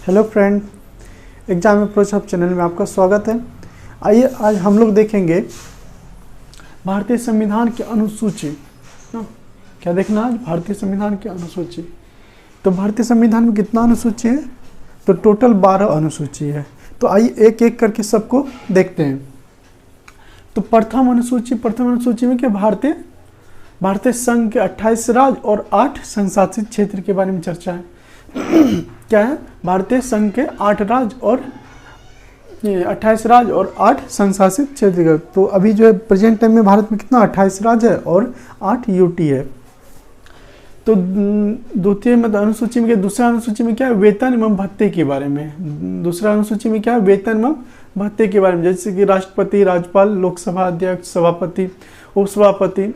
Hello friend, exam approach hub channel में आपका स्वागत है। आइए आज हम लोग देखेंगे भारतीय संविधान की अनुसूची। क्या देखना आज? भारतीय संविधान की अनुसूची। तो भारतीय संविधान में कितना अनुसूची है? तो टोटल 12 अनुसूची है। तो आइए एक एक करके सबको देखते हैं। तो प्रथम अनुसूची में क्या भारतीय संघ के 28 राज्य और 8 संशासित क्षेत्र के बारे में चर्चा है। क्या है? भारतीय संघ के 8 राज्य और 28 राज्य और 8 संशासित क्षेत्र का। तो अभी जो है प्रेजेंट टाइम में भारत में कितना 28 राज्य है और 8 यूटी है। तो द्वितीय मतलब अनुसूची में क्या? दूसरा अनुसूची में क्या है? वेतन एवं भत्ते के बारे में। दूसरा अनुसूची में क्या है? वेतन एवं भत्ते के बारे में, जैसे कि राष्ट्रपति, राज्यपाल, लोकसभा अध्यक्ष, सभापति, उपसभापति,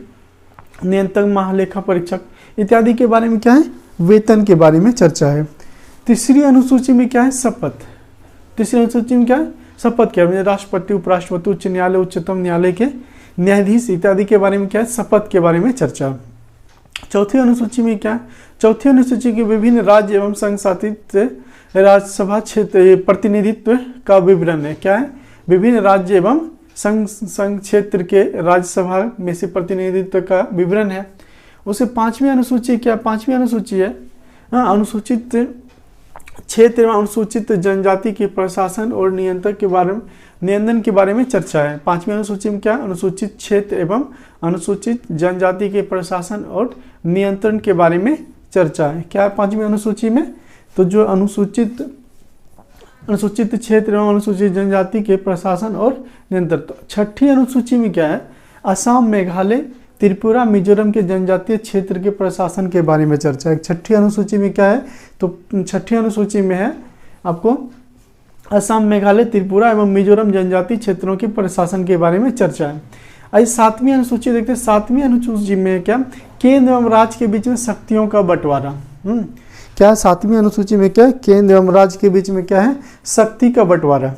नियंत्रक, महालेखा परीक्षक इत्यादि के बारे में क्या है? वेतन के बारे में चर्चा है। तीसरी अनुसूची में क्या है? शपथ। तीसरी अनुसूची में क्या है? शपथ। क्या है? राष्ट्रपति, उपराष्ट्रपति, उच्च न्यायालय, उच्चतम न्यायालय के न्यायाधीश इत्यादि के बारे में क्या है? शपथ के बारे में चर्चा। चौथी अनुसूची में क्या है? चौथी अनुसूची के विभिन्न राज्य एवं संघशासित राज्यसभा क्षेत्र प्रतिनिधित्व का विवरण है। क्या है? विभिन्न राज्य एवं संघ क्षेत्र के राज्यसभा में से प्रतिनिधित्व का विवरण है। उसे पांचवी अनुसूची क्या? पांचवी अनुसूची है अनुसूचित क्षेत्र एवं अनुसूचित जनजाति के प्रशासन और नियंत्रण के बारे में चर्चा है। पांचवी अनुसूची में क्या? अनुसूचित क्षेत्र एवं अनुसूचित जनजाति के प्रशासन और नियंत्रण के बारे में चर्चा है। क्या है पांचवी अनुसूची में? तो जो अनुसूचित क्षेत्र एवं अनुसूचित जनजाति के प्रशासन और नियंत्रण। तो छठी अनुसूची में क्या है? असम, मेघालय, त्रिपुरा, मिजोरम के जनजातीय क्षेत्र के प्रशासन के बारे में चर्चा है। छठी अनुसूची में क्या है? तो छठी अनुसूची में है आपको असम, मेघालय, त्रिपुरा एवं मिजोरम जनजातीय क्षेत्रों के प्रशासन के बारे में चर्चा है। आइए सातवीं अनुसूची देखते हैं। सातवीं अनुसूची में क्या? केंद्र एवं राज्य के बीच में शक्तियों का बंटवारा। क्या है सातवीं अनुसूची में? क्या है? केंद्र एवं राज्य के बीच में क्या है? शक्ति का बंटवारा,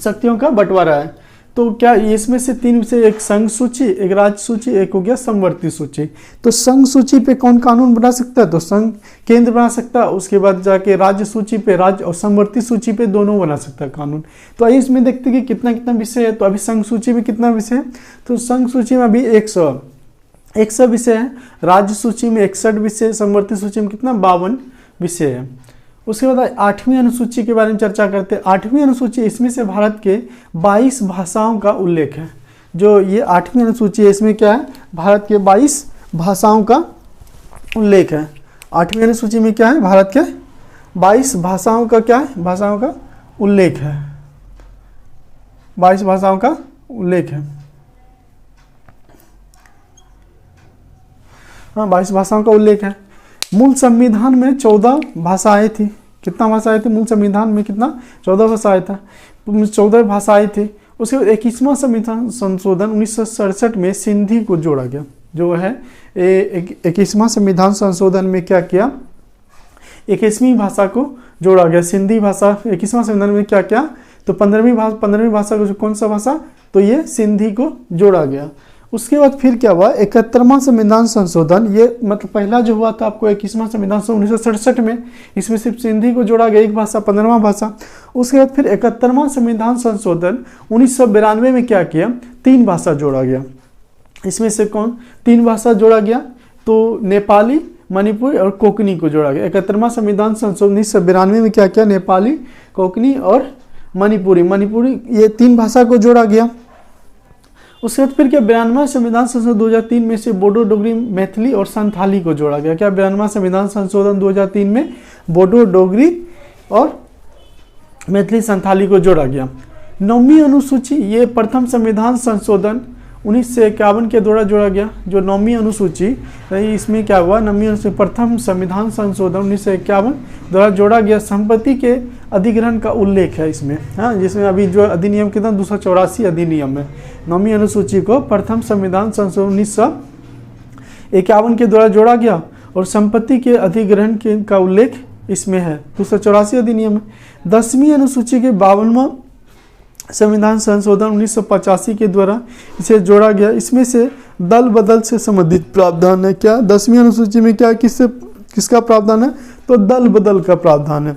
शक्तियों का बंटवारा है। तो क्या इसमें से 3 विषय, एक संघ सूची, एक राज्य सूची, एक हो गया समवर्ती सूची। तो संघ सूची पे कौन कानून बना सकता है? तो संघ केंद्र बना सकता है। उसके बाद जाके राज्य सूची पे राज्य और समवर्ती सूची पे दोनों बना सकता है कानून। तो आइए इसमें देखते हैं कि कितना कितना विषय है। तो अभी संघ सूची में कितना विषय है? तो संघ सूची में अभी 100 विषय है। राज्य सूची में 61 विषय, समवर्ती सूची में कितना 52 विषय है। उसके बाद 8वीं अनुसूची के बारे में चर्चा करते हैं। 8वीं अनुसूची, इसमें से भारत के 22 भाषाओं का उल्लेख है। जो ये 8वीं अनुसूची है, इसमें क्या है? भारत के 22 भाषाओं का उल्लेख है। 8वीं अनुसूची में क्या है? भारत के 22 भाषाओं का क्या है? भाषाओं का उल्लेख है। 22 भाषाओं का उल्लेख है। हाँ, 22 भाषाओं का उल्लेख है। मूल संविधान में 14 भाषाएं थी। कितना भाषाएं थी मूल संविधान में? कितना? 14 भाषाएं था। 14 भाषाएं थी। उसके बाद 21वां संविधान संशोधन 1967 में सिंधी को जोड़ा गया। जो है 21वां संविधान संशोधन में क्या किया? 21वीं भाषा को जोड़ा गया, सिंधी भाषा। 21वां संविधान में क्या किया? तो 15वीं भाषा को, कौन सा भाषा? तो ये सिंधी को जोड़ा गया। उसके बाद फिर क्या हुआ? 71वां संविधान संशोधन, ये मतलब पहला जो हुआ था आपको 21वां संविधान 1967 में, इसमें सिर्फ सिंधी को जोड़ा गया, एक भाषा, 15वां भाषा। उसके बाद फिर 71वां संविधान संशोधन 1992 में क्या किया? 3 भाषा जोड़ा गया। इसमें से कौन 3 भाषा जोड़ा गया? तो नेपाली, मणिपुरी और कोंकणी को जोड़ा गया। 71वां संविधान संशोधन 1992 में क्या किया? नेपाली, कोंकणी और मणिपुरी ये 3 भाषा को जोड़ा गया। उसके बाद फिर क्या? 92वां संविधान संशोधन 2003 में से बोडो, डोगरी, मैथिली और संथाली को जोड़ा गया। क्या? 92वां संविधान संशोधन 2003 में बोडो, डोगरी और मैथिली, संथाली को जोड़ा गया। 9वीं अनुसूची, ये प्रथम संविधान संशोधन 1951 के द्वारा जोड़ा गया। जो 9वीं अनुसूची, इसमें क्या हुआ? 9वीं अनुसूची प्रथम संविधान संशोधन 1951 द्वारा जोड़ा गया। संपत्ति के अधिग्रहण का उल्लेख है इसमें। हाँ, जिसमें अभी जो अधिनियम कितना 284 अधिनियम है। 9वीं अनुसूची को प्रथम संविधान संशोधन 1951 के द्वारा जोड़ा गया और संपत्ति के अधिग्रहण का उल्लेख इसमें है, 284 अधिनियम है। 10वीं अनुसूची के 52वां संविधान संशोधन 1985 के द्वारा इसे जोड़ा गया। इसमें से दल बदल से संबंधित प्रावधान है। क्या 10वीं अनुसूची में क्या किसका प्रावधान है? तो दल बदल का प्रावधान है।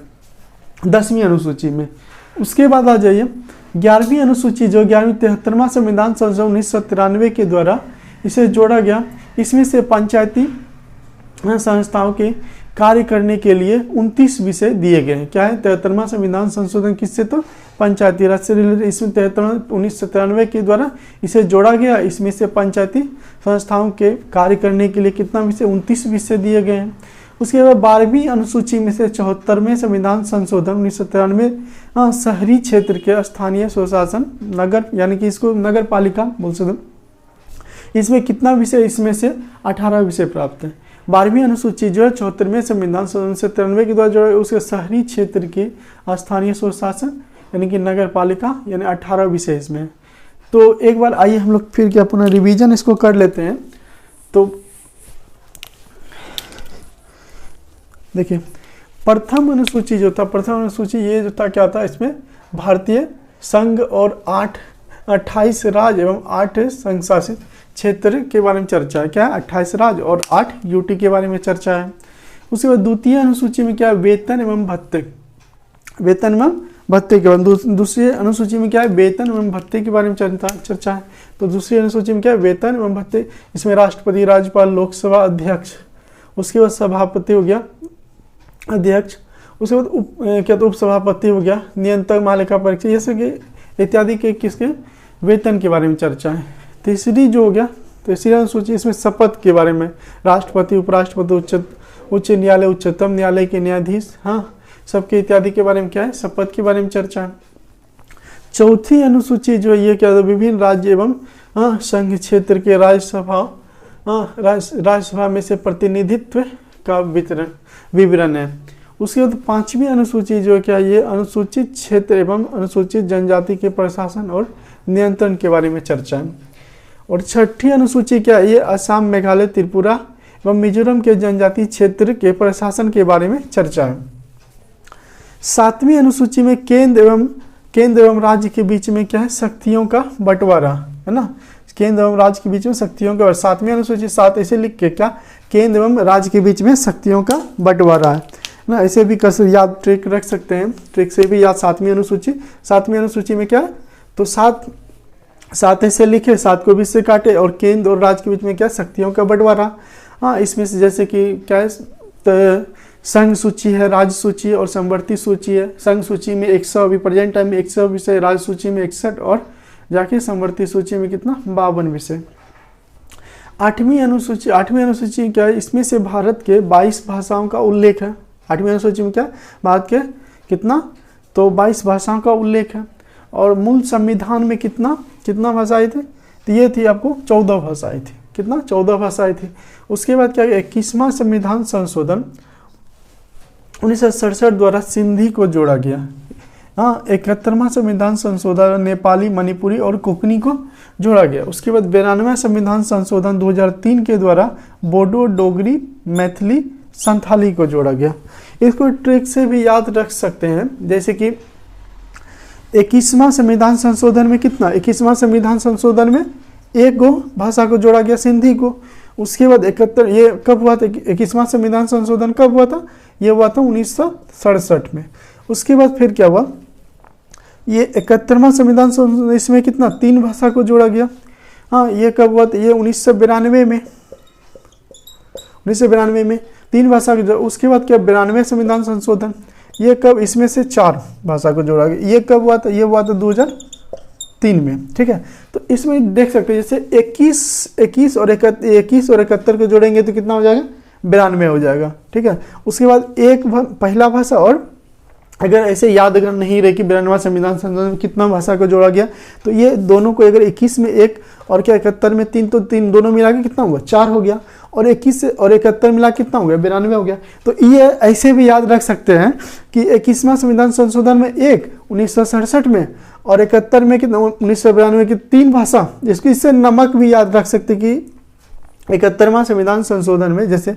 10वीं अनुसूची में। उसके बाद आ जाइए 11वीं अनुसूची, जो 11वीं 73वां संविधान संशोधन 1993 के द्वारा इसे जोड़ा गया। इसमें से पंचायती संस्थाओं के कार्य करने के लिए 29 विषय दिए गए हैं। क्या है? 73वां संविधान संशोधन किससे? तो पंचायती राज से रिलेटेड। इसमें 1993 के द्वारा इसे जोड़ा गया। इसमें से पंचायती संस्थाओं के कार्य करने के लिए कितना विषय? 29 विषय दिए गए हैं। उसके बाद 12वीं अनुसूची में से 74वें संविधान संशोधन 1993 शहरी क्षेत्र के स्थानीय स्वशासन नगर, यानी कि इसको नगर पालिका बोल सकते। इसमें कितना विषय? इसमें से 18 विषय प्राप्त है। 12वीं अनुसूची जो है 74वें संविधान संशोधन 1993 के द्वारा जो है उसके शहरी क्षेत्र के स्थानीय स्वशासन यानी कि नगर पालिका, यानी 18 विषय इसमें। तो एक बार आइए हम लोग फिर क्या पुनः रिवीजन इसको कर लेते हैं। तो देखिए प्रथम अनुसूची जो था, प्रथम अनुसूची ये जो था क्या था? इसमें भारतीय संघ और 28 राज्य एवं 8 संघ शासित क्षेत्र के बारे में चर्चा है। क्या है? 28 राज्य और 8 यूटी के बारे में चर्चा है। उसके बाद द्वितीय अनुसूची में क्या है? वेतन एवं भत्ते, वेतन एवं भत्ते के बाद। दूसरी अनुसूची में क्या है? वेतन एवं भत्ते के बारे में चर्चा है। तो दूसरी अनुसूची में क्या है? वेतन एवं भत्ते। इसमें राष्ट्रपति, राज्यपाल, लोकसभा अध्यक्ष, उसके बाद सभापति हो गया अध्यक्ष, उसके बाद उप सभापति हो गया, नियंत्रक, महालेखा परीक्षक, ये सब इत्यादि के किसके वेतन के बारे में चर्चा है। तीसरी जो हो गया, तीसरी अनुसूची, इसमें शपथ के बारे में, राष्ट्रपति, उपराष्ट्रपति, उच्च न्यायालय, उच्चतम न्यायालय के न्यायाधीश, हाँ, सबके इत्यादि के बारे में क्या है? शपथ के बारे में चर्चा है। चौथी अनुसूची जो है ये क्या है? विभिन्न राज्य एवं संघ क्षेत्र के राज्यसभा में से प्रतिनिधित्व का विवरण है। उसके बाद 5वीं अनुसूची जो क्या है? ये अनुसूचित क्षेत्र एवं अनुसूचित जनजाति के प्रशासन और नियंत्रण के बारे में चर्चा है। और 6ठी अनुसूची क्या है? ये असम, मेघालय, त्रिपुरा एवं मिजोरम के जनजातीय क्षेत्र के प्रशासन के बारे में चर्चा है। 7वीं अनुसूची में केंद्र एवं राज्य के बीच में क्या है? शक्तियों का बंटवारा है ना, केंद्र एवं राज्य के बीच में शक्तियों का। 7वीं अनुसूची 7 ऐसे लिख के क्या? केंद्र एवं राज्य के बीच में शक्तियों का बंटवारा है ना। ऐसे भी कैसे याद ट्रिक रख सकते हैं, ट्रिक से भी याद। 7वीं अनुसूची में क्या है? तो 7 ऐसे लिखे, 7 को 20 से काटे, और केंद्र और राज्य के बीच में क्या? शक्तियों का बंटवारा। हाँ, इसमें से जैसे कि क्या है? तो संघ सूची है, राज्य सूची और समवर्ती सूची है। संघ सूची में 100, अभी प्रेजेंट टाइम में 100 विषय, राज्य सूची में 61 और जाके समवर्ती सूची में कितना? 52 विषय। 8वीं अनुसूची क्या है? इसमें से भारत के 22 भाषाओं का उल्लेख है। 8वीं अनुसूची में क्या? भारत के कितना? तो 22 भाषाओं का उल्लेख है। और मूल संविधान में कितना भाषाएं थी? तो ये थी आपको 14 भाषाएं थी। कितना? 14 भाषाएं थी। उसके बाद क्या? 21वां संविधान संशोधन 1967 द्वारा सिंधी को जोड़ा गया। हाँ, 71वां संविधान संशोधन नेपाली, मणिपुरी और कोंकणी को जोड़ा गया। उसके बाद 92वां संविधान संशोधन 2003 के द्वारा बोडो, डोगरी, मैथिली, संथाली को जोड़ा गया। इसको ट्रिक से भी याद रख सकते हैं, जैसे कि 21वां संविधान संशोधन में कितना? 21वां संविधान संशोधन में एक गो भाषा को जोड़ा गया, सिंधी को। उसके बाद 71, ये कब हुआ था? 21वां संविधान संशोधन कब हुआ था? ये हुआ था 1967 में। उसके बाद फिर क्या हुआ? ये 71वां संविधान संशोधन, इसमें कितना? 3 भाषा को जोड़ा गया। हाँ, ये कब हुआ था? ये 1992 में, 1992 में 3 भाषा को। उसके बाद क्या? 92वें संविधान संशोधन, ये कब? इसमें से 4 भाषा को जोड़ा गया। ये कब हुआ था? ये हुआ था 2003 में। ठीक है, तो इसमें देख सकते हैं जैसे 21 और 71 को जोड़ेंगे तो कितना हो जाएगा? 92 हो जाएगा। ठीक है, उसके बाद एक पहला भाषा, और अगर ऐसे याद अगर नहीं रहे कि 92वां संविधान संशोधन में कितना भाषा को जोड़ा गया, तो ये दोनों को अगर 21 में 1 और क्या 71 में 3, तो 3 दोनों मिला के कितना हुआ? 4 हो गया। और 21 और 71 मिला कितना हो गया? 92 हो गया। तो ये ऐसे भी याद रख सकते हैं कि 21वां संविधान संशोधन में 1 1967 में और 71 में कितना? 1992 की 3 भाषा। जिसको इससे नमक भी याद रख सकते कि 71वां संविधान संशोधन में जैसे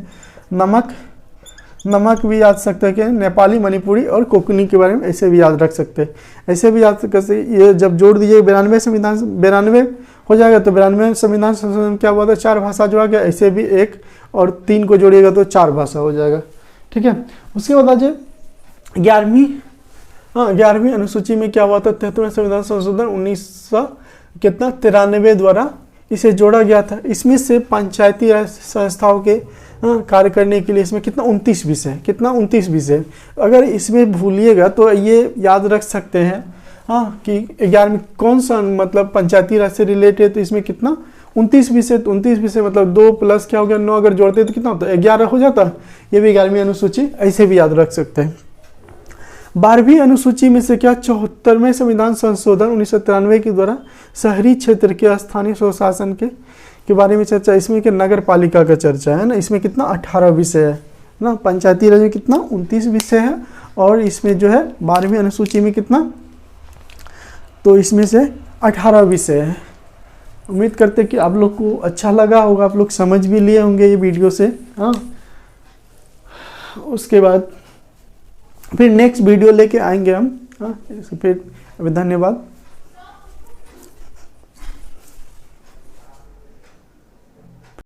नमक भी याद सकते हैं कि नेपाली, मणिपुरी और कोंकणी के बारे में ऐसे भी याद रख सकते हैं। ऐसे भी याद सकते, ये जब जोड़ दीजिए 92 हो जाएगा तो 92 संविधान संशोधन क्या हुआ था? 4 भाषा जोड़ा गया। ऐसे भी 1 और 3 को जोड़िएगा तो 4 भाषा हो जाएगा। ठीक है, उसके बाद आज 11वीं हाँ 11वीं अनुसूची में क्या हुआ था, 73वें संविधान संशोधन 1993 द्वारा इसे जोड़ा गया था। इसमें से पंचायती राज संस्थाओं के कार्य करने के लिए इसमें कितना 29 विषय, कितना 29 विषय। अगर इसमें भूलिएगा तो ये याद रख सकते हैं कि 11वीं कौन सा मतलब पंचायती राज से रिलेटेड, तो इसमें कितना 29 विषय। तो 29 विषय मतलब 2 प्लस क्या हो गया 9, अगर जोड़ते तो कितना होता है 11 हो जाता। ये भी 11वीं अनुसूची ऐसे भी याद रख सकते हैं। 12वीं अनुसूची में से क्या 74वें संविधान संशोधन 1993 के द्वारा शहरी क्षेत्र के स्थानीय स्वशासन के बारे में चर्चा। इसमें क्या नगर पालिका का चर्चा है ना। इसमें कितना 18 विषय है ना। पंचायती राज में कितना 29 विषय है, और इसमें जो है 12वीं अनुसूची में कितना, तो इसमें से 18 विषय है। उम्मीद करते हैं कि आप लोग को अच्छा लगा होगा, आप लोग समझ भी लिए होंगे ये वीडियो से। उसके बाद फिर नेक्स्ट वीडियो लेके आएंगे हम। फिर अभी धन्यवाद।